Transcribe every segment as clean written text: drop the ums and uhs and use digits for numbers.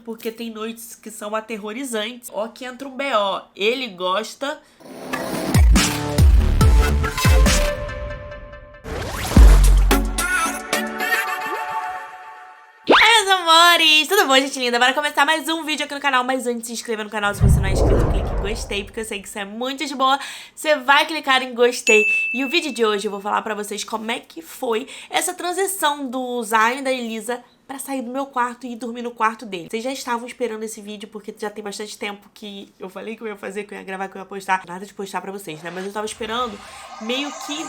porque tem noites que são aterrorizantes. Ó, que entra um BO. Ele gosta... Meus amores, tudo bom, gente linda? Bora começar mais um vídeo aqui no canal. Mas antes, se inscreva no canal se você não é inscrito, clique em gostei, porque eu sei que isso é muito de boa. Você vai clicar em gostei. E o vídeo de hoje eu vou falar pra vocês como é que foi essa transição do Zion e da Elisa pra sair do meu quarto e ir dormir no quarto dele. Vocês já estavam esperando esse vídeo porque já tem bastante tempo que eu falei que eu ia fazer, que eu ia gravar, que eu ia postar. Nada de postar pra vocês, né? Mas eu tava esperando meio que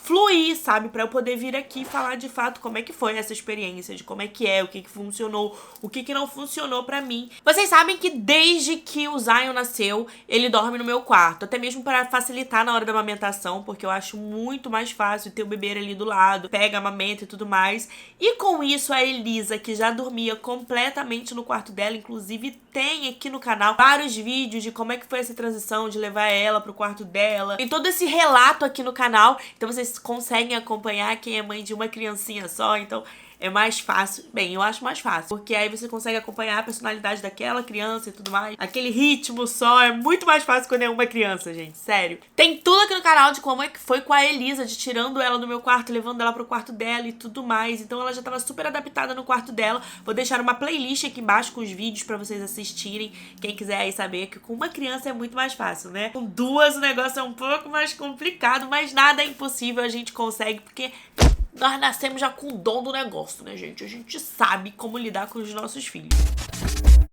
fluir, sabe? Pra eu poder vir aqui e falar de fato como é que foi essa experiência, de como é que é, o que que funcionou, o que que não funcionou pra mim. Vocês sabem que desde que o Zion nasceu, ele dorme no meu quarto, até mesmo pra facilitar na hora da amamentação, porque eu acho muito mais fácil ter o bebê ali do lado, pega, amamenta e tudo mais. E com isso, a Elisa, que já dormia completamente no quarto dela, inclusive tem aqui no canal vários vídeos de como é que foi essa transição, de levar ela pro quarto dela. Tem todo esse relato aqui no canal, então vocês conseguem acompanhar quem é mãe de uma criancinha só, então é mais fácil. Bem, eu acho mais fácil, porque aí você consegue acompanhar a personalidade daquela criança e tudo mais. Aquele ritmo só é muito mais fácil quando é uma criança, gente, sério. Tem tudo aqui no canal de como é que foi com a Elisa, de tirando ela do meu quarto, levando ela pro quarto dela e tudo mais. Então ela já tava super adaptada no quarto dela. Vou deixar uma playlist aqui embaixo com os vídeos pra vocês assistirem. Quem quiser aí saber que com uma criança é muito mais fácil, né? Com duas o negócio é um pouco mais complicado, mas nada é impossível, a gente consegue, porque nós nascemos já com o dom do negócio, né, gente? A gente sabe como lidar com os nossos filhos.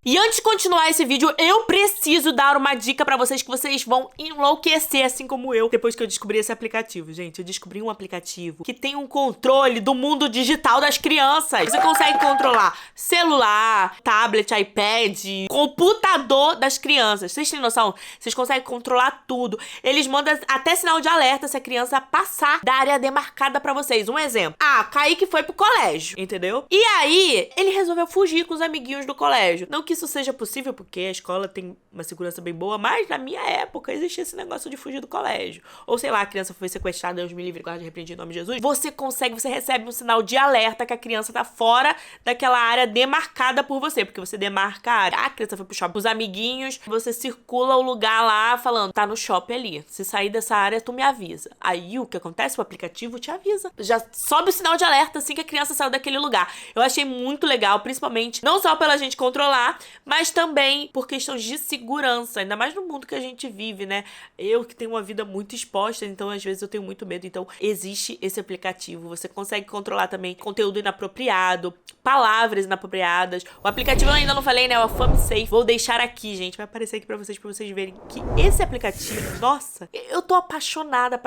E antes de continuar esse vídeo, eu preciso dar uma dica pra vocês que vocês vão enlouquecer, assim como eu, depois que eu descobri esse aplicativo. Gente, eu descobri um aplicativo que tem um controle do mundo digital das crianças. Você consegue controlar celular, tablet, iPad, computador das crianças. Vocês têm noção? Vocês conseguem controlar tudo. Eles mandam até sinal de alerta se a criança passar da área demarcada pra vocês. Um exemplo. Ah, Kaique foi pro colégio, entendeu? E aí, ele resolveu fugir com os amiguinhos do colégio. Não que isso seja possível, porque a escola tem uma segurança bem boa, mas na minha época existia esse negócio de fugir do colégio. Ou sei lá, a criança foi sequestrada, Deus me livre, guarde repreendido em nome de Jesus. Você recebe um sinal de alerta que a criança tá fora daquela área demarcada por você, porque você demarca a área. A criança foi pro shopping, os amiguinhos, você circula o lugar lá falando, tá no shopping ali. Se sair dessa área, tu me avisa. Aí o que acontece? O aplicativo te avisa. Já sobe o sinal de alerta assim que a criança saiu daquele lugar. Eu achei muito legal, principalmente, não só pela gente controlar, mas também por questões de segurança, ainda mais no mundo que a gente vive, né? Eu que tenho uma vida muito exposta, então às vezes eu tenho muito medo, então existe esse aplicativo, você consegue controlar também conteúdo inapropriado, palavras inapropriadas. O aplicativo eu ainda não falei, né? É o FamiSafe. Vou deixar aqui, gente, vai aparecer aqui pra vocês verem que esse aplicativo, nossa, eu tô apaixonada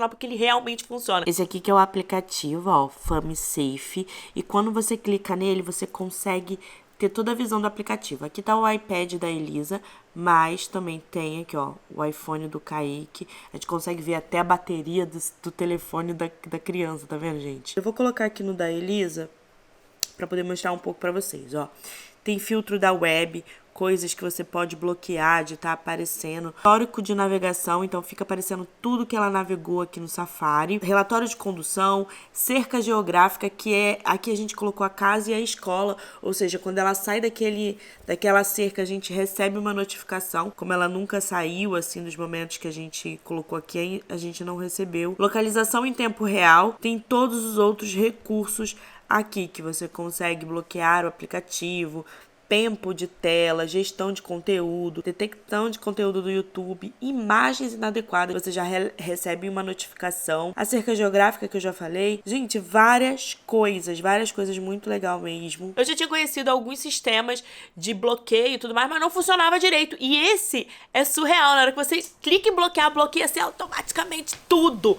porque ele realmente funciona. Esse aqui que é o aplicativo, ó, FamiSafe, e quando você clica nele, você consegue ter toda a visão do aplicativo. Aqui tá o iPad da Elisa, mas também tem aqui, ó, o iPhone do Kaique. A gente consegue ver até a bateria do telefone da criança, tá vendo, gente? Eu vou colocar aqui no da Elisa pra poder mostrar um pouco pra vocês, ó. Tem filtro da web, coisas que você pode bloquear de estar aparecendo. Histórico de navegação, então fica aparecendo tudo que ela navegou aqui no Safari. Relatório de condução, cerca geográfica, que é... Aqui a gente colocou a casa e a escola, ou seja, quando ela sai daquela cerca, a gente recebe uma notificação. Como ela nunca saiu, assim, dos momentos que a gente colocou aqui, a gente não recebeu. Localização em tempo real. Tem todos os outros recursos aqui que você consegue bloquear o aplicativo, tempo de tela, gestão de conteúdo, detecção de conteúdo do YouTube, imagens inadequadas, você já recebe uma notificação, a cerca geográfica que eu já falei. Gente, várias coisas muito legal mesmo. Eu já tinha conhecido alguns sistemas de bloqueio e tudo mais, mas não funcionava direito. E esse é surreal, na hora que você clica em bloquear, bloqueia assim automaticamente tudo.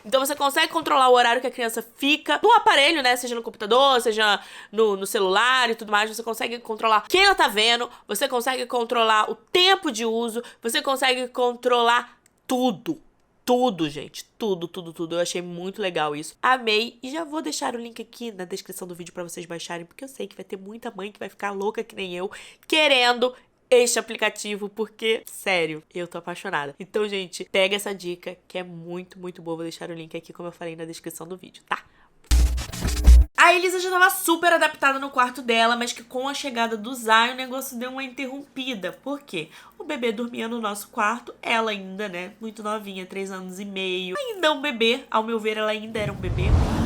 Então você consegue controlar o horário que a criança fica no aparelho, né? Seja no computador, seja no celular e tudo mais. Você consegue controlar quem ela tá vendo, você consegue controlar o tempo de uso, você consegue controlar tudo. Tudo, gente. Tudo. Eu achei muito legal isso. Amei. E já vou deixar o link aqui na descrição do vídeo pra vocês baixarem, porque eu sei que vai ter muita mãe que vai ficar louca que nem eu, querendo este aplicativo, porque, sério, eu tô apaixonada. Então, gente, pega essa dica que é muito boa. Vou deixar o link aqui, como eu falei, na descrição do vídeo, tá? A Elisa já tava super adaptada no quarto dela, mas que com a chegada do Zion o negócio deu uma interrompida. Por quê? O bebê dormia no nosso quarto, ela ainda, né, muito novinha, 3 anos e meio. Ainda um bebê, ao meu ver, ela ainda era um bebê.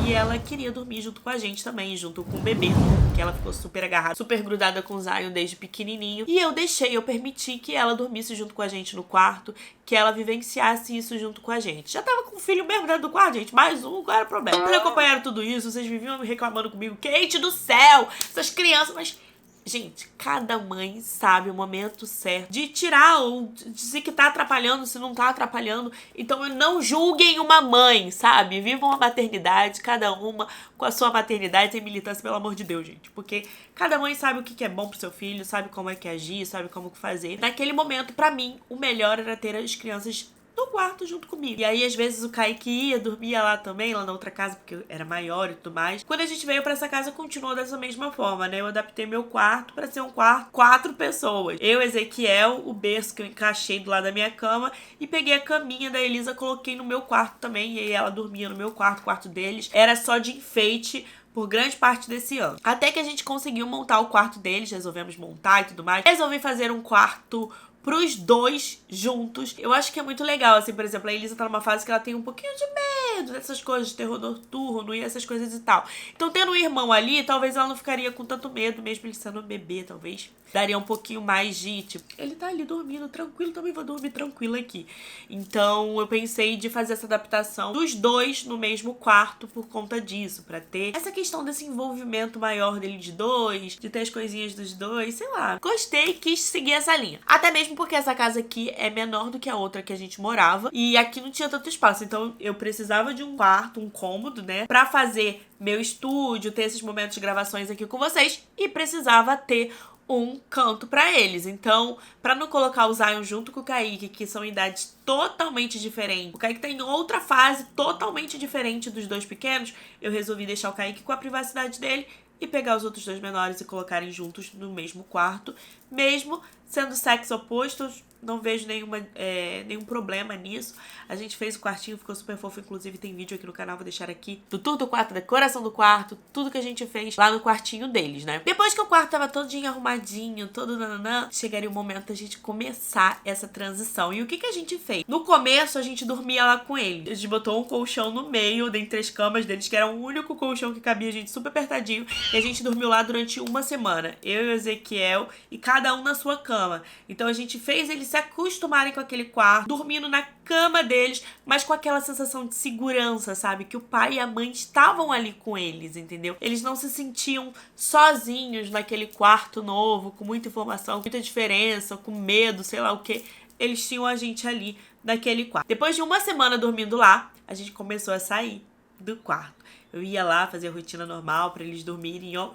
E ela queria dormir junto com a gente também, junto com o bebê. Que ela ficou super agarrada, super grudada com o Zion desde pequenininho. E eu permiti que ela dormisse junto com a gente no quarto, que ela vivenciasse isso junto com a gente. Já tava com o filho mesmo dentro do quarto, gente. Mais um, qual era o problema? Vocês acompanharam tudo isso, vocês viviam reclamando comigo. Kate do céu, essas crianças, mas... Gente, cada mãe sabe o momento certo de tirar ou de dizer que tá atrapalhando, se não tá atrapalhando. Então não julguem uma mãe, sabe? Vivam a maternidade, cada uma com a sua maternidade, sem militância, pelo amor de Deus, gente. Porque cada mãe sabe o que é bom pro seu filho, sabe como é que agir, sabe como que fazer. Naquele momento, pra mim, o melhor era ter as crianças no quarto junto comigo. E aí, às vezes, o Kaique ia, dormia lá também, lá na outra casa, porque era maior e tudo mais. Quando a gente veio pra essa casa, continuou dessa mesma forma, né? Eu adaptei meu quarto pra ser um quarto 4 pessoas. Eu, Ezequiel, o berço que eu encaixei do lado da minha cama e peguei a caminha da Elisa, coloquei no meu quarto também. E aí ela dormia no meu quarto, o quarto deles era só de enfeite por grande parte desse ano. Até que a gente conseguiu montar o quarto deles, resolvemos montar e tudo mais. Resolvi fazer um quarto pros dois juntos. Eu acho que é muito legal, assim, por exemplo, a Elisa tá numa fase que ela tem um pouquinho de medo dessas coisas de terror noturno e essas coisas e tal. Então, tendo um irmão ali, talvez ela não ficaria com tanto medo, mesmo ele sendo um bebê, talvez daria um pouquinho mais de, tipo, ele tá ali dormindo tranquilo, também vou dormir tranquilo aqui. Então, eu pensei de fazer essa adaptação dos dois no mesmo quarto por conta disso, pra ter essa questão desse envolvimento maior dele de dois, de ter as coisinhas dos dois, sei lá. Gostei, quis seguir essa linha. Até mesmo porque essa casa aqui é menor do que a outra que a gente morava e aqui não tinha tanto espaço, então eu precisava de um quarto, um cômodo, né, pra fazer meu estúdio, ter esses momentos de gravações aqui com vocês e precisava ter um canto pra eles. Então, pra não colocar o Zion junto com o Kaique, que são idades totalmente diferentes, o Kaique tá em outra fase totalmente diferente dos dois pequenos, eu resolvi deixar o Kaique com a privacidade dele e pegar os outros dois menores e colocarem juntos no mesmo quarto, mesmo sendo sexo oposto. Não vejo nenhum problema nisso. A gente fez o quartinho, ficou super fofo. Inclusive tem vídeo aqui no canal, vou deixar aqui do tour do quarto, decoração do quarto, tudo que a gente fez lá no quartinho deles, né? Depois que o quarto tava todinho arrumadinho, todo nananã, chegaria o momento da gente começar essa transição. E o que a gente fez? No começo, a gente dormia lá com ele. A gente botou um colchão no meio, dentre as camas deles, que era o único colchão que cabia, a gente super apertadinho. E a gente dormiu lá durante uma semana. Eu e o Ezequiel, e cada um na sua cama. Então a gente fez eles se acostumarem com aquele quarto, dormindo na cama deles, mas com aquela sensação de segurança, sabe? Que o pai e a mãe estavam ali com eles, entendeu? Eles não se sentiam sozinhos naquele quarto novo, com muita informação, com muita diferença, com medo, sei lá o que. Eles tinham a gente ali naquele quarto. Depois de uma semana dormindo lá, a gente começou a sair do quarto. Eu ia lá fazer a rotina normal pra eles dormirem, ó.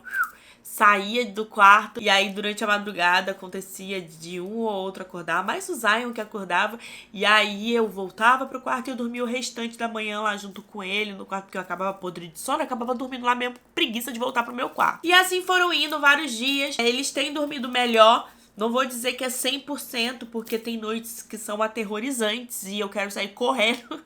Saía do quarto e aí durante a madrugada acontecia de um ou outro acordar, mais o Zion que acordava, e aí eu voltava pro quarto e eu dormia o restante da manhã lá junto com ele no quarto, porque eu acabava podre de sono, eu acabava dormindo lá mesmo com preguiça de voltar pro meu quarto. E assim foram indo vários dias, eles têm dormido melhor. Não vou dizer que é 100%, porque tem noites que são aterrorizantes e eu quero sair correndo,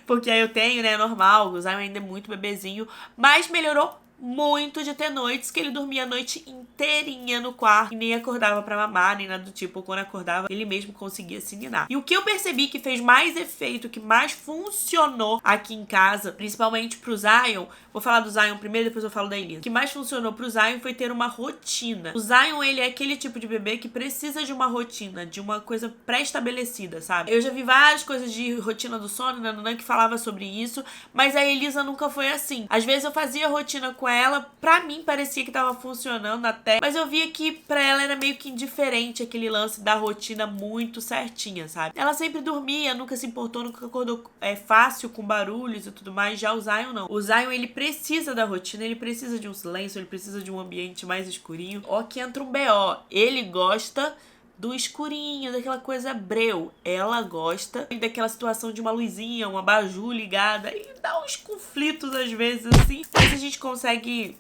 porque aí eu tenho, né, normal, o Zion ainda é muito bebezinho, mas melhorou muito de ter noites que ele dormia a noite inteirinha no quarto e nem acordava pra mamar, nem nada do tipo. Quando acordava, ele mesmo conseguia se ninar. E o que eu percebi que fez mais efeito, que mais funcionou aqui em casa, principalmente pro Zion, vou falar do Zion primeiro, depois eu falo da Elisa. O que mais funcionou pro Zion foi ter uma rotina. O Zion, ele é aquele tipo de bebê que precisa de uma rotina, de uma coisa pré-estabelecida, sabe? Eu já vi várias coisas de rotina do sono, nananã, que falava sobre isso, mas a Elisa nunca foi assim. Às vezes eu fazia rotina com ela, pra mim parecia que tava funcionando até, mas eu via que pra ela era meio que indiferente aquele lance da rotina muito certinha, sabe? Ela sempre dormia, nunca se importou, nunca acordou fácil com barulhos e tudo mais. Já o Zion não. O Zion, ele precisa da rotina, ele precisa de um silêncio, ele precisa de um ambiente mais escurinho. Ó, que entra um BO. Ele gosta do escurinho, daquela coisa breu. Ela gosta daquela situação de uma luzinha, uma abajur ligada. E dá uns conflitos às vezes, assim. Mas a gente consegue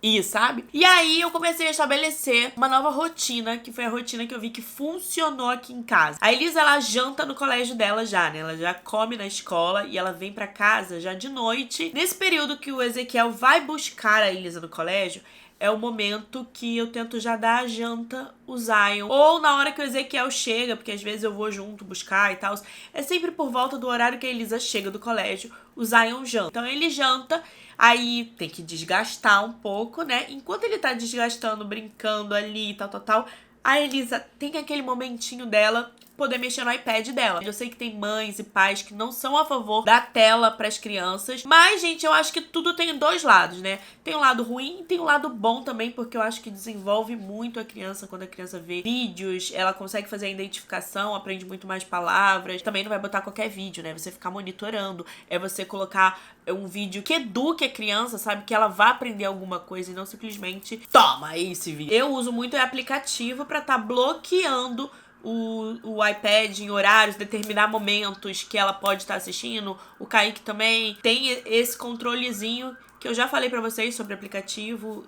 ir, sabe? E aí eu comecei a estabelecer uma nova rotina, que foi a rotina que eu vi que funcionou aqui em casa. A Elisa, ela janta no colégio dela já, né? Ela já come na escola e ela vem pra casa já de noite. Nesse período que o Ezequiel vai buscar a Elisa no colégio, é o momento que eu tento já dar a janta, o Zion. Ou na hora que o Ezequiel chega, porque às vezes eu vou junto buscar e tal. É sempre por volta do horário que a Elisa chega do colégio, o Zion janta. Então ele janta, aí tem que desgastar um pouco, né? Enquanto ele tá desgastando, brincando ali e tal, a Elisa tem aquele momentinho dela poder mexer no iPad dela. Eu sei que tem mães e pais que não são a favor da tela para as crianças, mas, gente, eu acho que tudo tem dois lados, né? Tem um lado ruim e tem um lado bom também, porque eu acho que desenvolve muito a criança quando a criança vê vídeos, ela consegue fazer a identificação, aprende muito mais palavras. Também não vai botar qualquer vídeo, né? Você ficar monitorando, é você colocar um vídeo que eduque a criança, sabe? Que ela vá aprender alguma coisa e não simplesmente toma esse vídeo. Eu uso muito o aplicativo para estar bloqueando o iPad em horários, determinar momentos que ela pode estar assistindo. O Kaique também tem esse controlezinho que eu já falei pra vocês sobre o aplicativo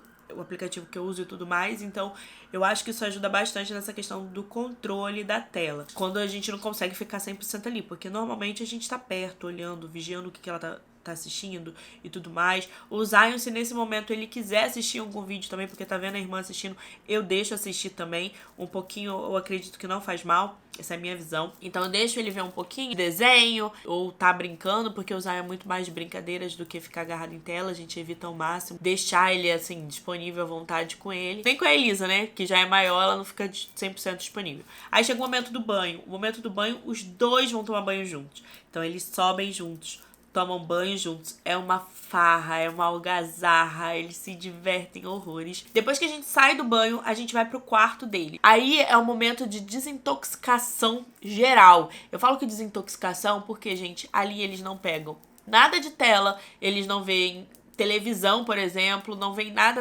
que eu uso e tudo mais. Então, eu acho que isso ajuda bastante nessa questão do controle da tela. Quando a gente não consegue ficar 100% ali, porque normalmente a gente tá perto, olhando, vigiando o que ela tá assistindo e tudo mais. O Zion, se nesse momento ele quiser assistir algum vídeo também, porque tá vendo a irmã assistindo, eu deixo assistir também. Um pouquinho, eu acredito que não faz mal. Essa é a minha visão. Então eu deixo ele ver um pouquinho de desenho, ou tá brincando, porque o Zion é muito mais de brincadeiras do que ficar agarrado em tela. A gente evita ao máximo deixar ele, assim, disponível à vontade com ele. Nem com a Elisa, né? Que já é maior, ela não fica 100% disponível. Aí chega o momento do banho. O momento do banho, os dois vão tomar banho juntos. Então eles sobem juntos, tomam banho juntos. É uma farra, é uma algazarra, eles se divertem horrores. Depois que a gente sai do banho, a gente vai pro quarto dele. Aí é o momento de desintoxicação geral. Eu falo que desintoxicação porque, gente, ali eles não pegam nada de tela, eles não veem televisão, por exemplo, não vem nada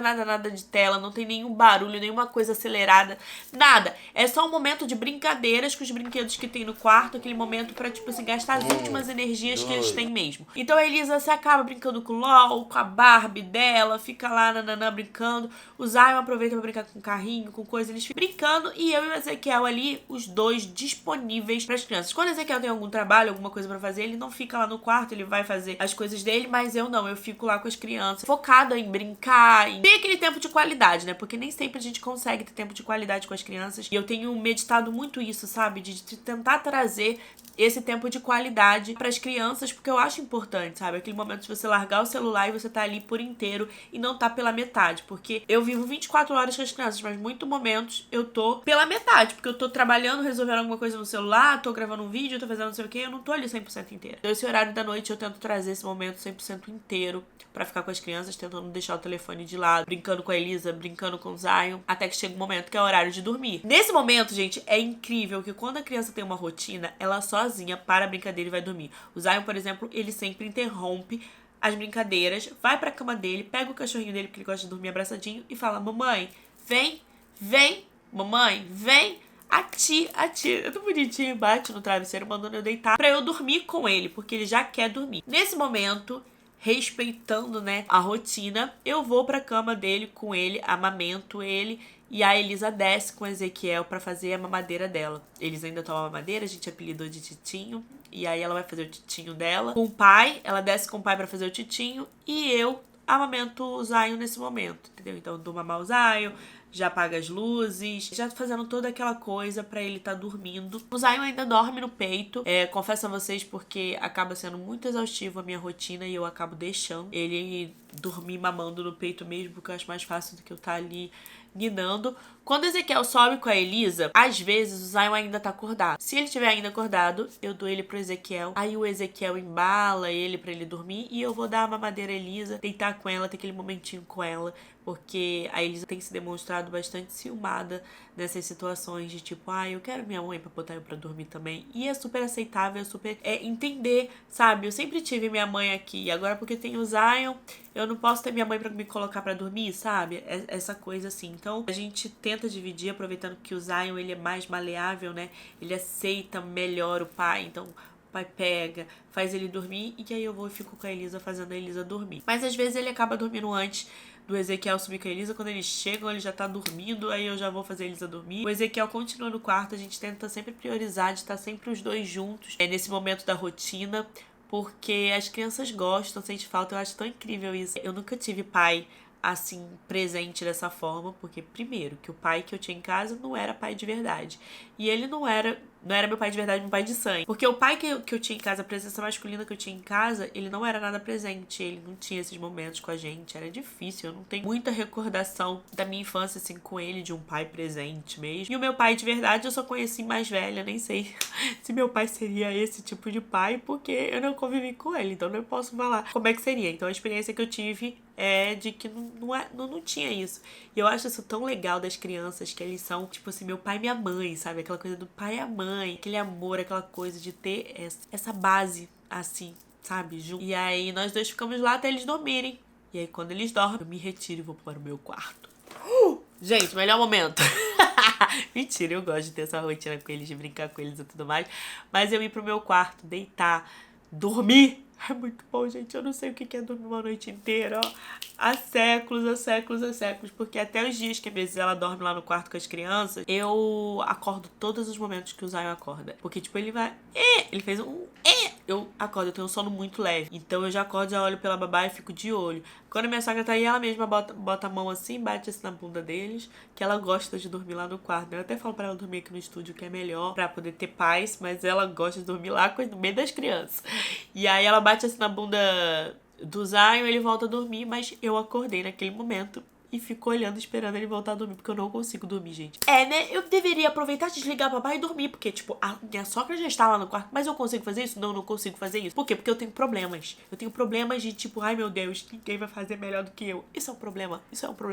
de tela, não tem nenhum barulho, nenhuma coisa acelerada, nada. É só um momento de brincadeiras com os brinquedos que tem no quarto, aquele momento pra, tipo assim, gastar as últimas energias que eles têm mesmo. Então a Elisa se acaba brincando com o LOL, com a Barbie dela, fica lá nananã brincando. O Zion aproveita pra brincar com carrinho, com coisa, eles ficam brincando e eu e o Ezequiel ali, os dois disponíveis pras crianças. Quando o Ezequiel tem algum trabalho, alguma coisa pra fazer, ele não fica lá no quarto, ele vai fazer as coisas dele, mas eu não, eu fico lá com as crianças, focada em brincar, em ter aquele tempo de qualidade, né? Porque nem sempre a gente consegue ter tempo de qualidade com as crianças. E eu tenho meditado muito isso, sabe? De tentar trazer esse tempo de qualidade para as crianças, porque eu acho importante, sabe? Aquele momento de você largar o celular e você tá ali por inteiro e não tá pela metade. Porque eu vivo 24 horas com as crianças, mas muitos momentos eu tô pela metade, porque eu tô trabalhando, resolvendo alguma coisa no celular, tô gravando um vídeo, tô fazendo não sei o que, eu não tô ali 100% inteira. Então esse horário da noite eu tento trazer esse momento 100% inteiro pra ficar com as crianças, tentando não deixar o telefone de lado, brincando com a Elisa, brincando com o Zion, até que chega um momento que é o horário de dormir. Nesse momento, gente, é incrível que quando a criança tem uma rotina, ela sozinha para a brincadeira e vai dormir. O Zion, por exemplo, ele sempre interrompe as brincadeiras, vai pra cama dele, pega o cachorrinho dele, porque ele gosta de dormir abraçadinho, e fala: mamãe, vem, mamãe, vem. A tia, é tão bonitinho, bate no travesseiro, mandando eu deitar pra eu dormir com ele, porque ele já quer dormir. Nesse momento, respeitando, né, a rotina, eu vou pra cama dele com ele, amamento ele, e a Elisa desce com o Ezequiel pra fazer a mamadeira dela. Eles ainda tomam mamadeira, a gente apelidou de Titinho, e aí ela vai fazer o titinho dela. Com o pai, ela desce com o pai pra fazer o titinho, e eu amamento o Zion nesse momento, entendeu? Então eu dou mamar o Zion, já apaga as luzes, já fazendo toda aquela coisa pra ele tá dormindo. O Zion ainda dorme no peito, confesso a vocês, porque acaba sendo muito exaustivo a minha rotina e eu acabo deixando ele dormir mamando no peito mesmo, porque eu acho mais fácil do que eu estar ali ninando. Quando o Ezequiel sobe com a Elisa, às vezes o Zion ainda tá acordado. Se ele estiver ainda acordado, eu dou ele pro Ezequiel. Aí o Ezequiel embala ele pra ele dormir e eu vou dar a mamadeira a Elisa, deitar com ela, ter aquele momentinho com ela, porque a Elisa tem se demonstrado bastante ciumada nessas situações de tipo, eu quero minha mãe pra botar eu pra dormir também. E é super aceitável, é super entender, sabe? Eu sempre tive minha mãe aqui, agora porque tem o Zion, eu não posso ter minha mãe pra me colocar pra dormir, sabe? Essa coisa assim. Então a gente tenta dividir, aproveitando que o Zion ele é mais maleável, né? Ele aceita melhor o pai, então o pai pega, faz ele dormir e aí eu vou e fico com a Elisa fazendo a Elisa dormir. Mas às vezes ele acaba dormindo antes, do Ezequiel subir com a Elisa. Quando eles chegam, ele já tá dormindo, aí eu já vou fazer a Elisa dormir. O Ezequiel continua no quarto, a gente tenta sempre priorizar de estar sempre os dois juntos. É nesse momento da rotina, porque as crianças gostam, sentem falta, eu acho tão incrível isso. Eu nunca tive pai assim, presente dessa forma, porque primeiro, que o pai que eu tinha em casa não era pai de verdade. E ele não era meu pai de verdade, meu pai de sangue. Porque o pai que eu tinha em casa, a presença masculina que eu tinha em casa, ele não era nada presente, ele não tinha esses momentos com a gente, era difícil, eu não tenho muita recordação da minha infância, assim, com ele, de um pai presente mesmo. E o meu pai de verdade eu só conheci mais velha, nem sei se meu pai seria esse tipo de pai, porque eu não convivi com ele, então não posso falar como é que seria. Então a experiência que eu tive é de que não tinha isso. E eu acho isso tão legal das crianças, que eles são, tipo assim, meu pai e minha mãe, sabe? Aquela coisa do pai e a mãe, aquele amor, aquela coisa de ter essa base, assim, sabe? Junto. E aí nós dois ficamos lá até eles dormirem. E aí quando eles dormem, eu me retiro e vou para o meu quarto. Gente, melhor momento. Mentira, eu gosto de ter essa rotina com eles, de brincar com eles e tudo mais. Mas eu ir pro meu quarto, deitar, dormir. É muito bom, gente. Eu não sei o que é dormir uma noite inteira, ó. Há séculos, há séculos, há séculos. Porque até os dias que às vezes ela dorme lá no quarto com as crianças, eu acordo todos os momentos que o Zion acorda. Porque, tipo, ele vai... Ele fez um... Eu acordo, eu tenho um sono muito leve. Então eu já acordo, já olho pela babá e fico de olho. Quando a minha sogra tá aí, ela mesma bota a mão assim, bate assim na bunda deles, que ela gosta de dormir lá no quarto. Eu até falo pra ela dormir aqui no estúdio, que é melhor, pra poder ter paz, mas ela gosta de dormir lá no meio das crianças. E aí ela bate assim na bunda do Zion, ele volta a dormir, mas eu acordei naquele momento e fico olhando, esperando ele voltar a dormir, porque eu não consigo dormir, gente. Né? Eu deveria aproveitar, desligar papai e dormir, porque, tipo, a minha sogra já está lá no quarto, mas eu consigo fazer isso? Não consigo fazer isso. Por quê? Porque eu tenho problemas. Eu tenho problemas de, tipo, ai meu Deus, ninguém vai fazer melhor do que eu. Isso é um problema,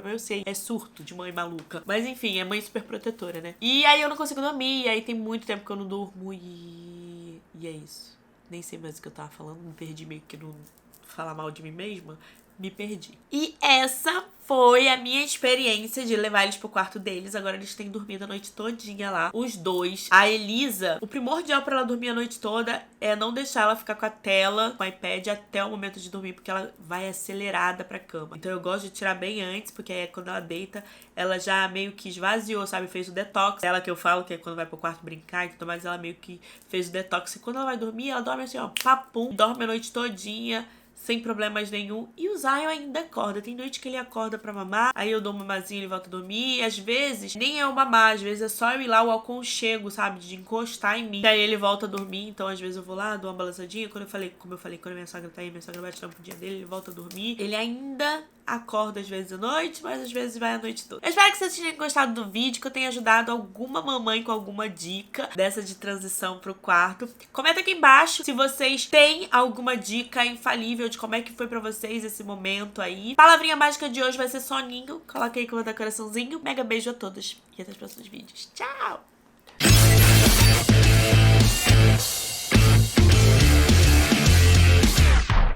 eu sei. É surto de mãe maluca. Mas enfim, é mãe super protetora, né? E aí eu não consigo dormir, e aí tem muito tempo que eu não durmo e é isso. Nem sei mais o que eu tava falando, me perdi meio que no falar mal de mim mesma. Me perdi. E essa foi a minha experiência de levar eles pro quarto deles. Agora eles têm dormido a noite todinha lá. Os dois. A Elisa, o primordial pra ela dormir a noite toda é não deixar ela ficar com a tela, com o iPad até o momento de dormir, porque ela vai acelerada pra cama. Então eu gosto de tirar bem antes, porque aí quando ela deita, ela já meio que esvaziou, sabe? Fez o detox. Ela que eu falo que é quando vai pro quarto brincar e tudo mais, ela meio que fez o detox. E quando ela vai dormir, ela dorme assim, ó, papum. Dorme a noite todinha, sem problemas nenhum. E o Zion ainda acorda. Tem noite que ele acorda pra mamar, aí eu dou um mamazinho e ele volta a dormir. E às vezes, nem é o mamar, às vezes é só eu ir lá, o aconchego, sabe? De encostar em mim. E aí ele volta a dormir, então às vezes eu vou lá, dou uma balançadinha. Como eu falei, quando a minha sogra tá aí, minha sogra bate na bundinha dele, ele volta a dormir. Ele ainda acorda às vezes à noite, mas às vezes vai a noite toda. Eu espero que vocês tenham gostado do vídeo, que eu tenha ajudado alguma mamãe com alguma dica dessa de transição pro quarto. Comenta aqui embaixo se vocês têm alguma dica infalível de como é que foi pra vocês esse momento aí. Palavrinha mágica de hoje vai ser soninho. Coloquei que eu vou dar coraçãozinho. Mega beijo a todos e até os próximos vídeos. Tchau!